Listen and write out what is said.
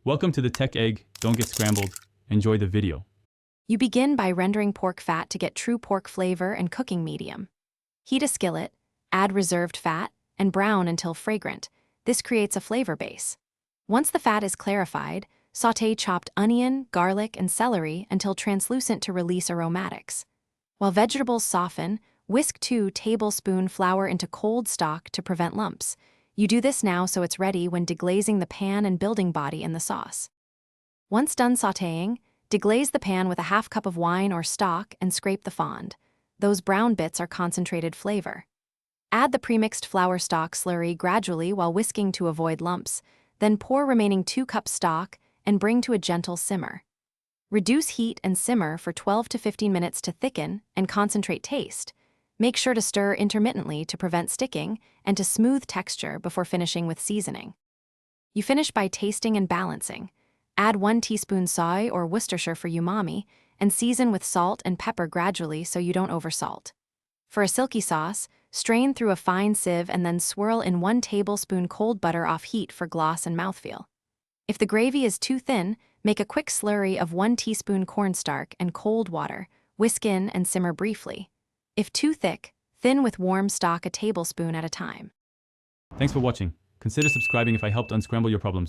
Welcome to the Tech Egg. Don't get scrambled. Enjoy the video. You begin by rendering pork fat to get true pork flavor and cooking medium. Heat a skillet, add reserved fat, and brown until fragrant. This creates a flavor base. Once the fat is clarified, sauté chopped onion, garlic, and celery until translucent to release aromatics. While vegetables soften, whisk 2 tablespoons flour into cold stock to prevent lumps. You do this now so it's ready when deglazing the pan and building body in the sauce. Once done sautéing, deglaze the pan with a half cup of wine or stock and scrape the fond. Those brown bits are concentrated flavor. Add the premixed flour stock slurry gradually while whisking to avoid lumps, then pour remaining 2 cups stock and bring to a gentle simmer. Reduce heat and simmer for 12 to 15 minutes to thicken and concentrate taste. Make sure to stir intermittently to prevent sticking and to smooth texture before finishing with seasoning. You finish by tasting and balancing. Add 1 teaspoon soy or Worcestershire for umami and season with salt and pepper gradually so you don't oversalt. For a silky sauce, strain through a fine sieve and then swirl in 1 tablespoon cold butter off heat for gloss and mouthfeel. If the gravy is too thin, make a quick slurry of 1 teaspoon cornstarch and cold water, whisk in and simmer briefly. If too thick, thin with warm stock a tablespoon at a time. Thanks for watching. Consider subscribing if I helped unscramble your problems.